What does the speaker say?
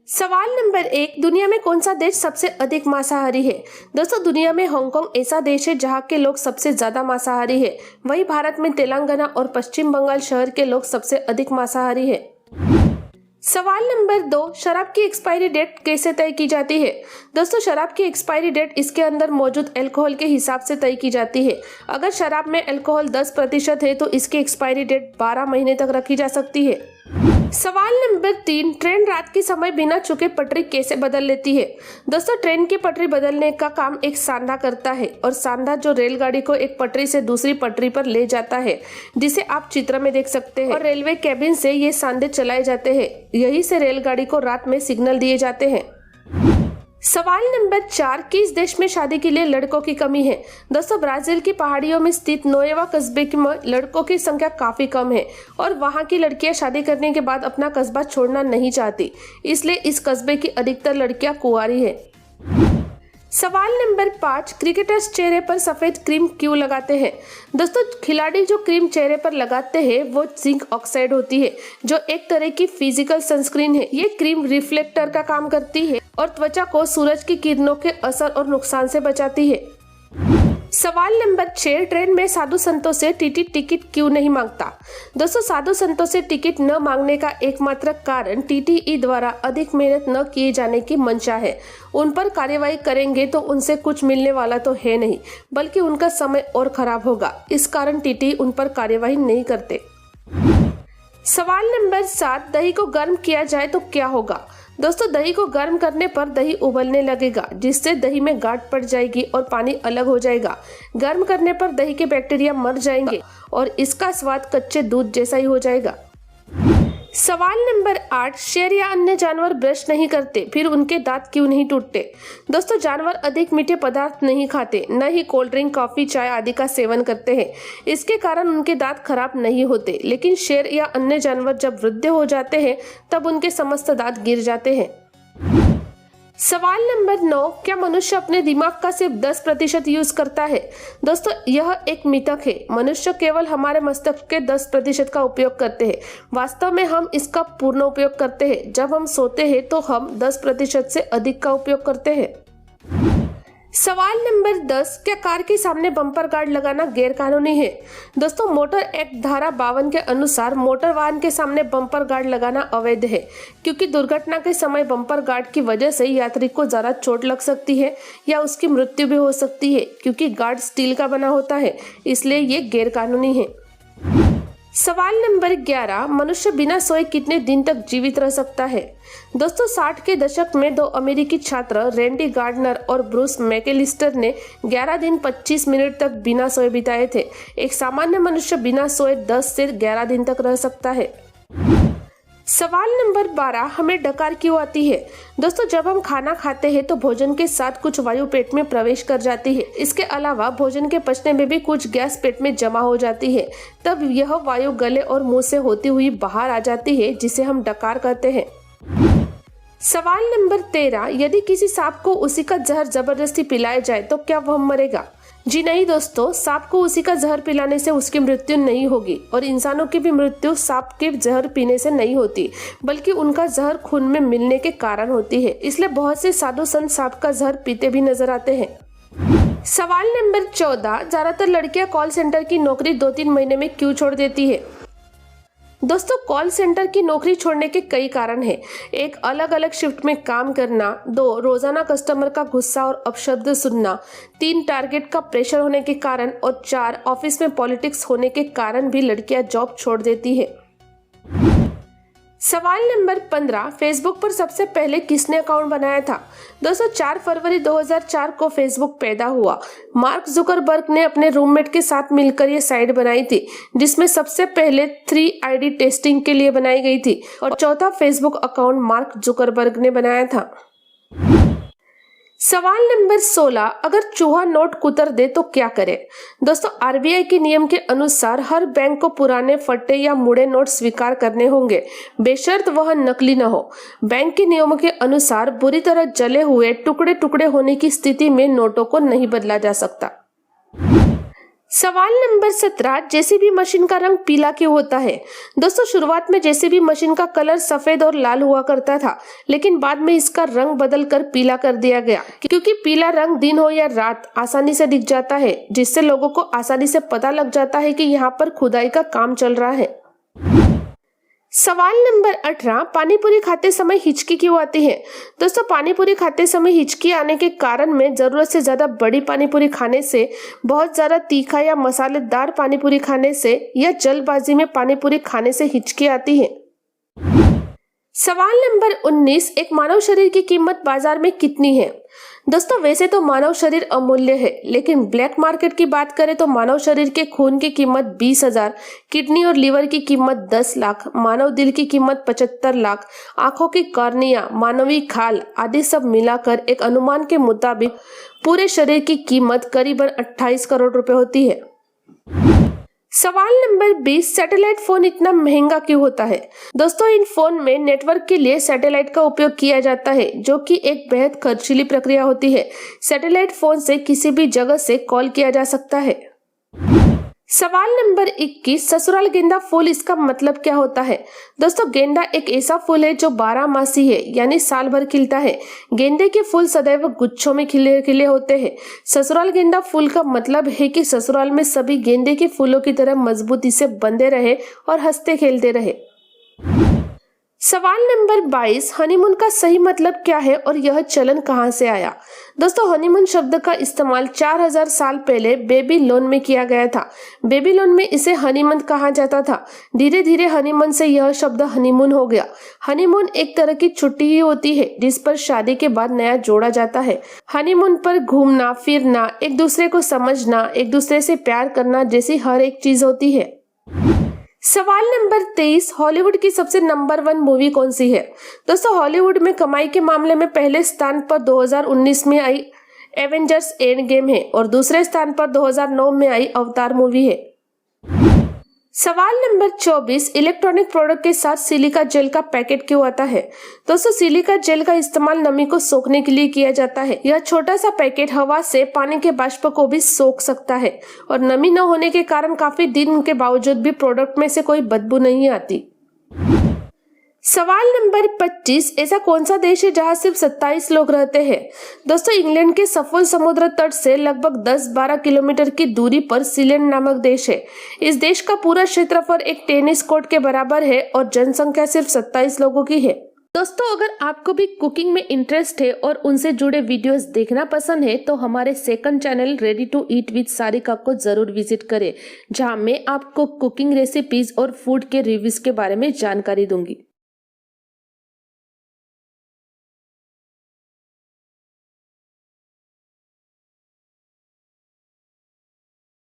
सवाल नंबर 1, दुनिया में कौन सा देश सबसे अधिक मांसाहारी है? दोस्तों, दुनिया में हांगकांग ऐसा देश है जहां के लोग सबसे ज्यादा मांसाहारी है। वहीं भारत में तेलंगाना और पश्चिम बंगाल शहर के लोग सबसे अधिक मांसाहारी है। सवाल नंबर 2, शराब की एक्सपायरी डेट कैसे तय की जाती है? दोस्तों, शराब की एक्सपायरी डेट इसके अंदर मौजूद अल्कोहल के हिसाब से तय की जाती है। अगर शराब में अल्कोहल 10% है तो इसकी एक्सपायरी डेट 12 महीने तक रखी जा सकती है। सवाल नंबर 3, ट्रेन रात के समय बिना चुके पटरी कैसे बदल लेती है? दोस्तों, ट्रेन की पटरी बदलने का काम एक सांधा करता है और सांधा जो रेलगाड़ी को एक पटरी से दूसरी पटरी पर ले जाता है, जिसे आप चित्र में देख सकते हैं। और रेलवे कैबिन से ये सांधे चलाए जाते हैं। यही से रेलगाड़ी को रात में सिग्नल दिए जाते हैं। सवाल नंबर 4, किस देश में शादी के लिए लड़कों की कमी है? दोस्तों, ब्राजील की पहाड़ियों में स्थित नोएवा कस्बे में लड़कों की संख्या काफी कम है और वहां की लड़कियां शादी करने के बाद अपना कस्बा छोड़ना नहीं चाहती, इसलिए इस कस्बे की अधिकतर लड़कियां कुंवारी है। सवाल नंबर 5, क्रिकेटर्स चेहरे पर सफेद क्रीम क्यों लगाते हैं? दोस्तों, खिलाड़ी जो क्रीम चेहरे पर लगाते हैं वो जिंक ऑक्साइड होती है, जो एक तरह की फिजिकल सनस्क्रीन है। ये क्रीम रिफ्लेक्टर का काम करती है और त्वचा को सूरज की किरणों के असर और नुकसान से बचाती है। सवाल नंबर 6, ट्रेन में साधु संतों से टीटी टिकट क्यों नहीं मांगता? दोस्तों, साधु संतों से टिकट न मांगने का एकमात्र कारण टीटीई द्वारा अधिक मेहनत न किए जाने की मंशा है। उन पर कार्यवाही करेंगे तो उनसे कुछ मिलने वाला तो है नहीं, बल्कि उनका समय और खराब होगा। इस कारण टीटीई उन पर कार्यवाही नहीं करते। सवाल नंबर 7, दही को गर्म किया जाए तो क्या होगा? दोस्तों, दही को गर्म करने पर दही उबलने लगेगा, जिससे दही में गांठ पड़ जाएगी और पानी अलग हो जाएगा। गर्म करने पर दही के बैक्टीरिया मर जाएंगे और इसका स्वाद कच्चे दूध जैसा ही हो जाएगा। सवाल नंबर 8, शेर या अन्य जानवर ब्रश नहीं करते, फिर उनके दांत क्यों नहीं टूटते? दोस्तों, जानवर अधिक मीठे पदार्थ नहीं खाते, न ही कोल्ड ड्रिंक, कॉफी, चाय आदि का सेवन करते हैं। इसके कारण उनके दांत खराब नहीं होते, लेकिन शेर या अन्य जानवर जब वृद्ध हो जाते हैं तब उनके समस्त दांत गिर जाते हैं। सवाल नंबर 9, क्या मनुष्य अपने दिमाग का सिर्फ 10% यूज करता है? दोस्तों, यह एक मिथक है। मनुष्य केवल हमारे मस्तिष्क के 10% का उपयोग करते हैं। वास्तव में हम इसका पूर्ण उपयोग करते हैं। जब हम सोते हैं तो हम 10% से अधिक का उपयोग करते हैं। सवाल नंबर 10, क्या कार के सामने बम्पर गार्ड लगाना गैरकानूनी है? दोस्तों, मोटर एक्ट धारा 52 के अनुसार मोटर वाहन के सामने बम्पर गार्ड लगाना अवैध है, क्योंकि दुर्घटना के समय बम्पर गार्ड की वजह से यात्री को ज्यादा चोट लग सकती है या उसकी मृत्यु भी हो सकती है, क्योंकि गार्ड स्टील का बना होता है, इसलिए ये गैरकानूनी है। सवाल नंबर 11, मनुष्य बिना सोए कितने दिन तक जीवित रह सकता है? दोस्तों, 60 के दशक में 2 अमेरिकी छात्र रैंडी गार्डनर और ब्रूस मैकेलिस्टर ने 11 दिन 25 मिनट तक बिना सोए बिताए थे। एक सामान्य मनुष्य बिना सोए 10 से 11 दिन तक रह सकता है। सवाल नंबर 12, हमें डकार क्यों आती है? दोस्तों, जब हम खाना खाते हैं तो भोजन के साथ कुछ वायु पेट में प्रवेश कर जाती है। इसके अलावा भोजन के पचने में भी कुछ गैस पेट में जमा हो जाती है। तब यह वायु गले और मुंह से होती हुई बाहर आ जाती है, जिसे हम डकार कहते हैं। सवाल नंबर 13, यदि किसी सांप को उसी का जहर जबरदस्ती पिलाया जाए तो क्या वह मरेगा? जी नहीं दोस्तों, सांप को उसी का जहर पिलाने से उसकी मृत्यु नहीं होगी और इंसानों की भी मृत्यु सांप के जहर पीने से नहीं होती, बल्कि उनका जहर खून में मिलने के कारण होती है। इसलिए बहुत से साधु संत सांप का जहर पीते भी नजर आते हैं। सवाल नंबर 14, ज्यादातर लड़कियां कॉल सेंटर की नौकरी 2-3 महीने में क्यों छोड़ देती है? दोस्तों, कॉल सेंटर की नौकरी छोड़ने के कई कारण हैं। 1, अलग अलग शिफ्ट में काम करना। 2, रोजाना कस्टमर का गुस्सा और अपशब्द सुनना। 3, टारगेट का प्रेशर होने के कारण। और 4, ऑफिस में पॉलिटिक्स होने के कारण भी लड़कियां जॉब छोड़ देती है। सवाल नंबर 15, फेसबुक पर सबसे पहले किसने अकाउंट बनाया था? दोस्तों, 4 फरवरी 2004 को फेसबुक पैदा हुआ। मार्क जुकरबर्ग ने अपने रूममेट के साथ मिलकर ये साइट बनाई थी, जिसमें सबसे पहले 3 आईडी टेस्टिंग के लिए बनाई गई थी और चौथा फेसबुक अकाउंट मार्क जुकरबर्ग ने बनाया था। सवाल नंबर 16, अगर चूहा नोट कुतर दे तो क्या करें? दोस्तों, आरबीआई के नियम के अनुसार हर बैंक को पुराने फटे या मुड़े नोट स्वीकार करने होंगे, बेशर्त वह नकली न हो। बैंक के नियमों के अनुसार बुरी तरह जले हुए टुकड़े टुकड़े होने की स्थिति में नोटों को नहीं बदला जा सकता। सवाल नंबर 17, जेसीबी मशीन का रंग पीला क्यों होता है? दोस्तों, शुरुआत में जेसीबी मशीन का कलर सफेद और लाल हुआ करता था, लेकिन बाद में इसका रंग बदल कर पीला कर दिया गया, क्योंकि पीला रंग दिन हो या रात आसानी से दिख जाता है, जिससे लोगों को आसानी से पता लग जाता है कि यहाँ पर खुदाई का काम चल रहा है। सवाल नंबर 18, पानीपुरी खाते समय हिचकी क्यों आती है? दोस्तों, पानीपुरी खाते समय हिचकी आने के कारण में जरूरत से ज्यादा बड़ी पानीपुरी खाने से, बहुत ज्यादा तीखा या मसालेदार पानीपुरी खाने से, या जल्दबाजी में पानीपुरी खाने से हिचकी आती है। सवाल नंबर 19, एक मानव शरीर की कीमत बाजार में कितनी है? दोस्तों, वैसे तो मानव शरीर अमूल्य है, लेकिन ब्लैक मार्केट की बात करें तो मानव शरीर के खून की कीमत 20,000, किडनी और लीवर की कीमत 10 लाख, मानव दिल की कीमत 75 लाख, आंखों की कॉर्निया, मानवीय खाल आदि सब मिलाकर एक अनुमान के मुताबिक पूरे शरीर की कीमत करीबन 28 करोड़ रुपए होती है। सवाल नंबर 20, सैटेलाइट फोन इतना महंगा क्यों होता है? दोस्तों, इन फोन में नेटवर्क के लिए सैटेलाइट का उपयोग किया जाता है, जो कि एक बेहद खर्चीली प्रक्रिया होती है। सैटेलाइट फोन से किसी भी जगह से कॉल किया जा सकता है। सवाल नंबर 21, ससुराल गेंदा फूल, इसका मतलब क्या होता है? दोस्तों, गेंदा एक ऐसा फूल है जो 12 मासी है, यानी साल भर खिलता है। गेंदे के फूल सदैव गुच्छों में खिले खिले होते हैं। ससुराल गेंदा फूल का मतलब है कि ससुराल में सभी गेंदे के फूलों की तरह मजबूती से बंधे रहे और हंसते खेलते रहे। सवाल नंबर 22, हनीमून का सही मतलब क्या है और यह चलन कहां से आया? दोस्तों, हनीमून शब्द का इस्तेमाल 4000 साल पहले बेबीलोन में किया गया था। बेबीलोन में इसे हनीमून कहा जाता था। धीरे धीरे हनीमून से यह शब्द हनीमून हो गया। हनीमून एक तरह की छुट्टी ही होती है जिस पर शादी के बाद नया जोड़ा जाता है। हनीमून पर घूमना फिरना, एक दूसरे को समझना, एक दूसरे से प्यार करना जैसी हर एक चीज होती है। सवाल नंबर 23, हॉलीवुड की सबसे नंबर 1 मूवी कौन सी है? दोस्तों, हॉलीवुड में कमाई के मामले में पहले स्थान पर 2019 में आई एवेंजर्स एंड गेम है और दूसरे स्थान पर 2009 में आई अवतार मूवी है। सवाल नंबर 24, इलेक्ट्रॉनिक प्रोडक्ट के साथ सिलिका जेल का पैकेट क्यों आता है? दोस्तों, सिलिका जेल का इस्तेमाल नमी को सोखने के लिए किया जाता है। यह छोटा सा पैकेट हवा से पानी के बाष्प को भी सोख सकता है और नमी न होने के कारण काफी दिन के बावजूद भी प्रोडक्ट में से कोई बदबू नहीं आती। सवाल नंबर 25, ऐसा कौन सा देश है जहां सिर्फ 27 लोग रहते हैं? दोस्तों, इंग्लैंड के सफोल्ड समुद्र तट से लगभग 10-12 किलोमीटर की दूरी पर सीलैंड नामक देश है। इस देश का पूरा क्षेत्रफल एक टेनिस कोर्ट के बराबर है और जनसंख्या सिर्फ 27 लोगों की है। दोस्तों, अगर आपको भी कुकिंग में इंटरेस्ट है और उनसे जुड़े वीडियोस देखना पसंद है तो हमारे second channel ready to eat with Sarika को जरूर विजिट करें, जहां मैं आपको कुकिंग रेसिपीज और फूड के रिव्यूज के बारे में जानकारी दूंगी।